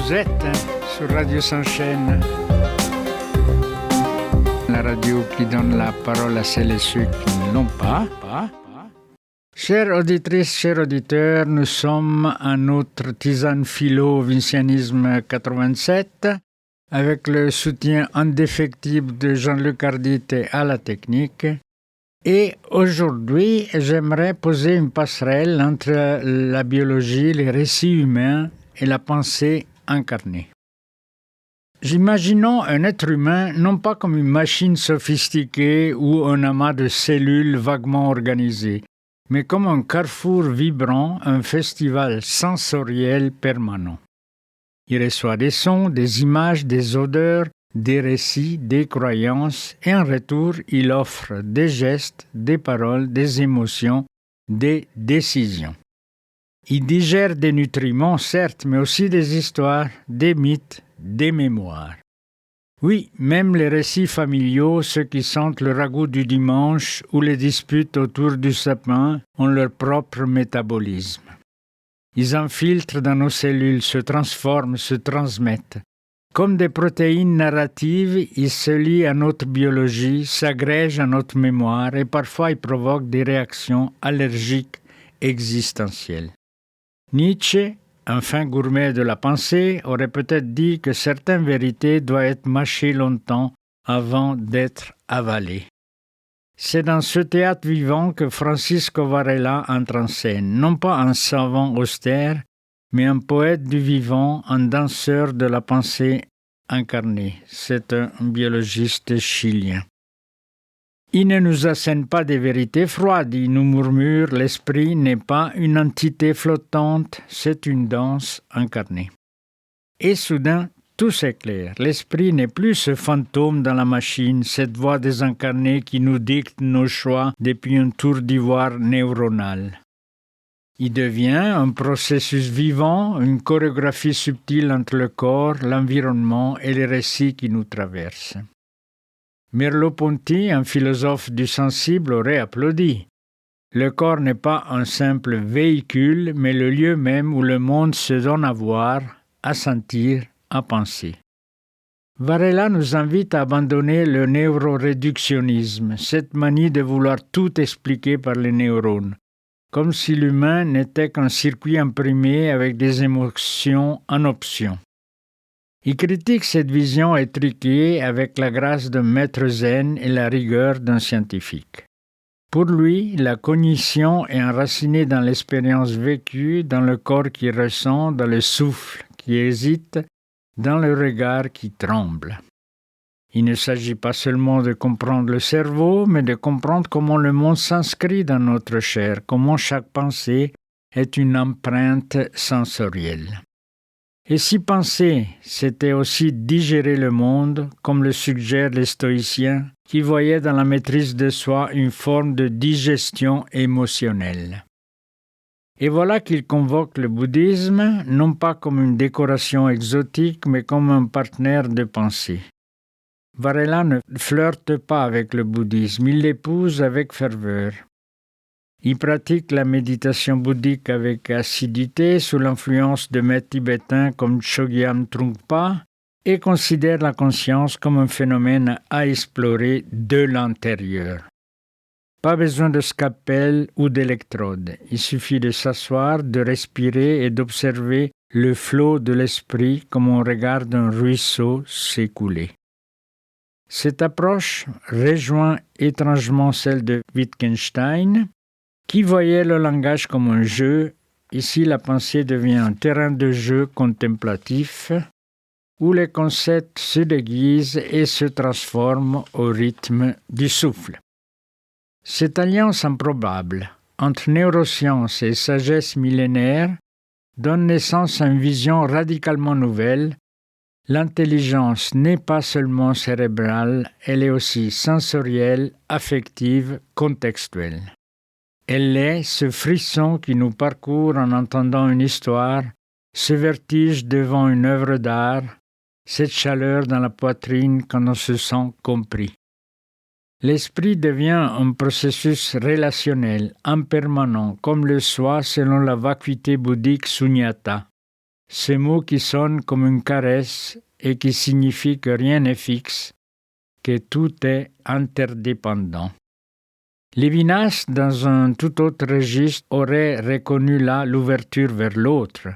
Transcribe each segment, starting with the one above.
Vous êtes sur Radio Sans-Chaîne, la radio qui donne la parole à celles et ceux qui ne l'ont pas. Chères auditrices, chers auditeurs, nous sommes à notre tisane philo Vincianisme 87 avec le soutien indéfectible de Jean-Luc Ardite à la technique. Et aujourd'hui, j'aimerais poser une passerelle entre la biologie, les récits humains et la pensée incarnée. Imaginons un être humain non pas comme une machine sophistiquée ou un amas de cellules vaguement organisées, mais comme un carrefour vibrant, un festival sensoriel permanent. Il reçoit des sons, des images, des odeurs, des récits, des croyances, et en retour, il offre des gestes, des paroles, des émotions, des décisions. Il digère des nutriments, certes, mais aussi des histoires, des mythes, des mémoires. Oui, même les récits familiaux, ceux qui sentent le ragoût du dimanche ou les disputes autour du sapin, ont leur propre métabolisme. Ils infiltrent dans nos cellules, se transforment, se transmettent. Comme des protéines narratives, ils se lient à notre biologie, s'agrègent à notre mémoire et parfois ils provoquent des réactions allergiques existentielles. Nietzsche, un fin gourmet de la pensée, aurait peut-être dit que certaines vérités doivent être mâchées longtemps avant d'être avalées. C'est dans ce théâtre vivant que Francisco Varela entre en scène, non pas un savant austère, mais un poète du vivant, un danseur de la pensée incarnée. C'est un biologiste chilien. Il ne nous assène pas des vérités froides, il nous murmure, l'esprit n'est pas une entité flottante, c'est une danse incarnée. Et soudain, tout s'éclaire. L'esprit n'est plus ce fantôme dans la machine, cette voix désincarnée qui nous dicte nos choix depuis un tour d'ivoire neuronal. Il devient un processus vivant, une chorégraphie subtile entre le corps, l'environnement et les récits qui nous traversent. Merleau-Ponty, un philosophe du sensible, aurait applaudi. Le corps n'est pas un simple véhicule, mais le lieu même où le monde se donne à voir, à sentir, à penser. Varela nous invite à abandonner le neuroréductionnisme, cette manie de vouloir tout expliquer par les neurones, comme si l'humain n'était qu'un circuit imprimé avec des émotions en option. Il critique cette vision étriquée avec la grâce d'un maître zen et la rigueur d'un scientifique. Pour lui, la cognition est enracinée dans l'expérience vécue, dans le corps qui ressent, dans le souffle qui hésite, dans le regard qui tremble. Il ne s'agit pas seulement de comprendre le cerveau, mais de comprendre comment le monde s'inscrit dans notre chair, comment chaque pensée est une empreinte sensorielle. Et si penser, c'était aussi digérer le monde, comme le suggèrent les stoïciens, qui voyaient dans la maîtrise de soi une forme de digestion émotionnelle. Et voilà qu'il convoque le bouddhisme, non pas comme une décoration exotique, mais comme un partenaire de pensée. Varela ne flirte pas avec le bouddhisme, il l'épouse avec ferveur. Il pratique la méditation bouddhique avec assiduité sous l'influence de maîtres tibétains comme Chogyam Trungpa et considère la conscience comme un phénomène à explorer de l'intérieur. Pas besoin de scalpel ou d'électrode, il suffit de s'asseoir, de respirer et d'observer le flot de l'esprit comme on regarde un ruisseau s'écouler. Cette approche rejoint étrangement celle de Wittgenstein, qui voyait le langage comme un jeu. Ici, la pensée devient un terrain de jeu contemplatif où les concepts se déguisent et se transforment au rythme du souffle. Cette alliance improbable entre neurosciences et sagesse millénaire donne naissance à une vision radicalement nouvelle. L'intelligence n'est pas seulement cérébrale, elle est aussi sensorielle, affective, contextuelle. Elle est ce frisson qui nous parcourt en entendant une histoire, ce vertige devant une œuvre d'art, cette chaleur dans la poitrine quand on se sent compris. L'esprit devient un processus relationnel, impermanent, comme le soi selon la vacuité bouddhique sunyata. ce mot qui sonne comme une caresse et qui signifie que rien n'est fixe, que tout est interdépendant. Lévinas, dans un tout autre registre, aurait reconnu là l'ouverture vers l'autre,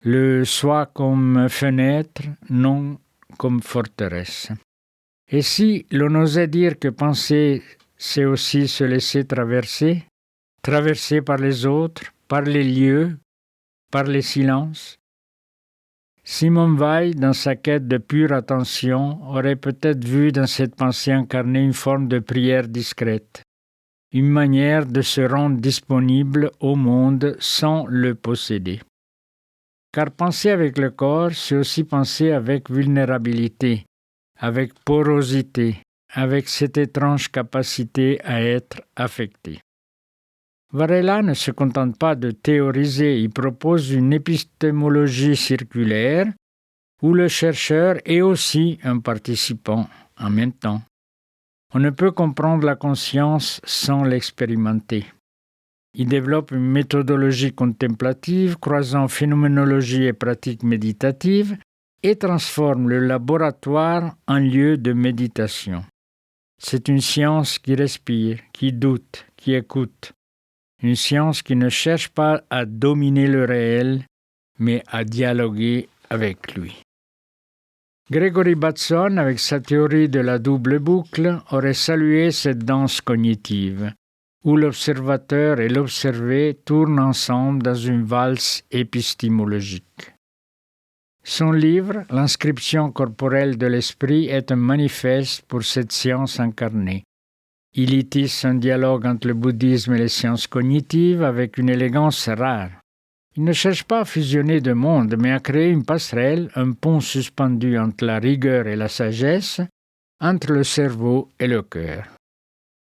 le soi comme fenêtre, non comme forteresse. Et si l'on osait dire que penser, c'est aussi se laisser traverser par les autres, par les lieux, par les silences? Simone Weil, dans sa quête de pure attention, aurait peut-être vu dans cette pensée incarnée une forme de prière discrète, une manière de se rendre disponible au monde sans le posséder. Car penser avec le corps, c'est aussi penser avec vulnérabilité, avec porosité, avec cette étrange capacité à être affecté. Varela ne se contente pas de théoriser, il propose une épistémologie circulaire où le chercheur est aussi un participant en même temps. On ne peut comprendre la conscience sans l'expérimenter. Il développe une méthodologie contemplative croisant phénoménologie et pratique méditative et transforme le laboratoire en lieu de méditation. C'est une science qui respire, qui doute, qui écoute. Une science qui ne cherche pas à dominer le réel, mais à dialoguer avec lui. Gregory Bateson, avec sa théorie de la double boucle, aurait salué cette danse cognitive, où l'observateur et l'observé tournent ensemble dans une valse épistémologique. Son livre, L'inscription corporelle de l'esprit, est un manifeste pour cette science incarnée. Il y tisse un dialogue entre le bouddhisme et les sciences cognitives avec une élégance rare. Il ne cherche pas à fusionner deux mondes, mais à créer une passerelle, un pont suspendu entre la rigueur et la sagesse, entre le cerveau et le cœur.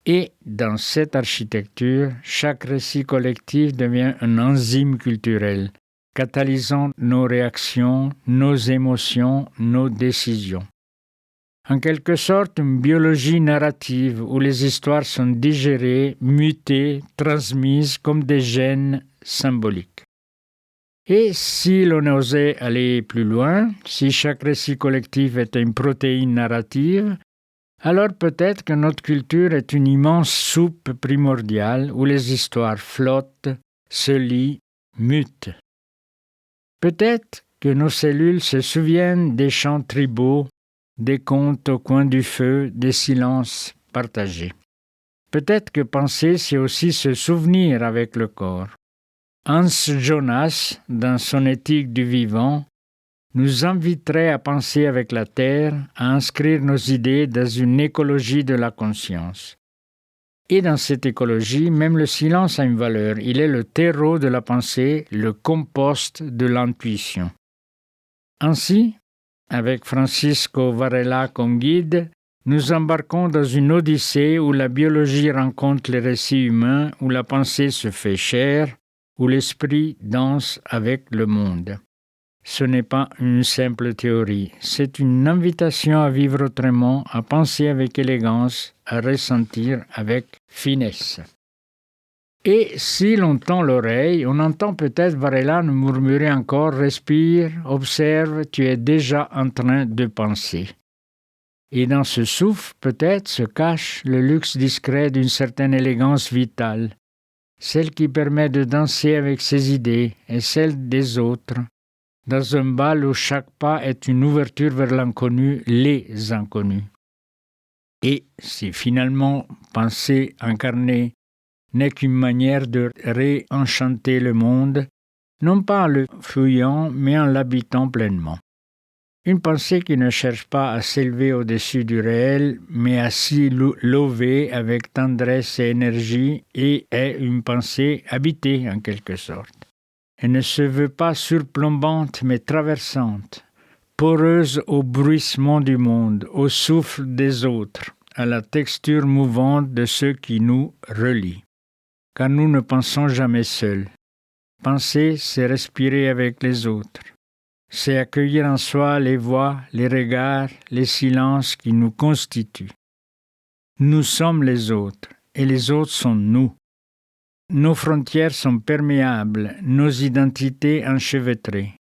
Et dans cette architecture, chaque récit collectif devient un enzyme culturel, catalysant nos réactions, nos émotions, nos décisions. En quelque sorte, une biologie narrative où les histoires sont digérées, mutées, transmises comme des gènes symboliques. Et si l'on osait aller plus loin, si chaque récit collectif était une protéine narrative, alors peut-être que notre culture est une immense soupe primordiale où les histoires flottent, se lient, mutent. Peut-être que nos cellules se souviennent des chants tribaux, des contes au coin du feu, des silences partagés. Peut-être que penser, c'est aussi se souvenir avec le corps. Hans Jonas, dans son éthique du vivant, nous inviterait à penser avec la terre, à inscrire nos idées dans une écologie de la conscience. Et dans cette écologie, même le silence a une valeur. Il est le terreau de la pensée, le compost de l'intuition. Ainsi, avec Francisco Varela comme guide, nous embarquons dans une odyssée où la biologie rencontre les récits humains, où la pensée se fait chair, où l'esprit danse avec le monde. Ce n'est pas une simple théorie, c'est une invitation à vivre autrement, à penser avec élégance, à ressentir avec finesse. Et si l'on tend l'oreille, on entend peut-être Varela nous murmurer encore « Respire, observe, tu es déjà en train de penser ». Et dans ce souffle, peut-être, se cache le luxe discret d'une certaine élégance vitale, celle qui permet de danser avec ses idées et celles des autres, dans un bal où chaque pas est une ouverture vers l'inconnu, les inconnus. Et si finalement penser incarner n'est qu'une manière de réenchanter le monde, non pas en le fuyant, mais en l'habitant pleinement. Une pensée qui ne cherche pas à s'élever au-dessus du réel, mais à s'y lever avec tendresse et énergie, et est une pensée habitée en quelque sorte. Elle ne se veut pas surplombante, mais traversante, poreuse au bruissement du monde, au souffle des autres, à la texture mouvante de ceux qui nous relient. Car nous ne pensons jamais seuls. Penser, c'est respirer avec les autres. C'est accueillir en soi les voix, les regards, les silences qui nous constituent. Nous sommes les autres, et les autres sont nous. Nos frontières sont perméables, nos identités enchevêtrées.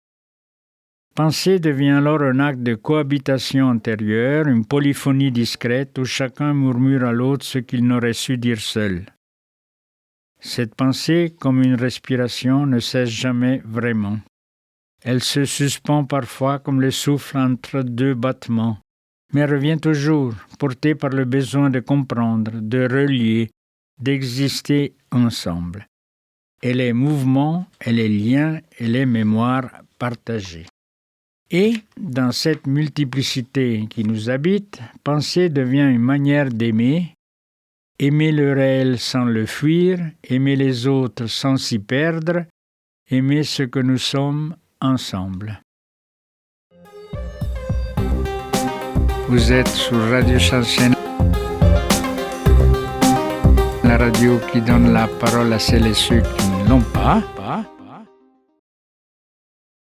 Penser devient alors un acte de cohabitation intérieure, une polyphonie discrète où chacun murmure à l'autre ce qu'il n'aurait su dire seul. Cette pensée, comme une respiration, ne cesse jamais vraiment. Elle se suspend parfois comme le souffle entre deux battements, mais revient toujours, portée par le besoin de comprendre, de relier, d'exister ensemble. Elle est mouvement, elle est lien, elle est mémoire partagée. Et, dans cette multiplicité qui nous habite, penser devient une manière d'aimer, aimer le réel sans le fuir, aimer les autres sans s'y perdre, aimer ce que nous sommes ensemble. Vous êtes sur Radio Chansena, la radio qui donne la parole à celles et ceux qui ne l'ont pas.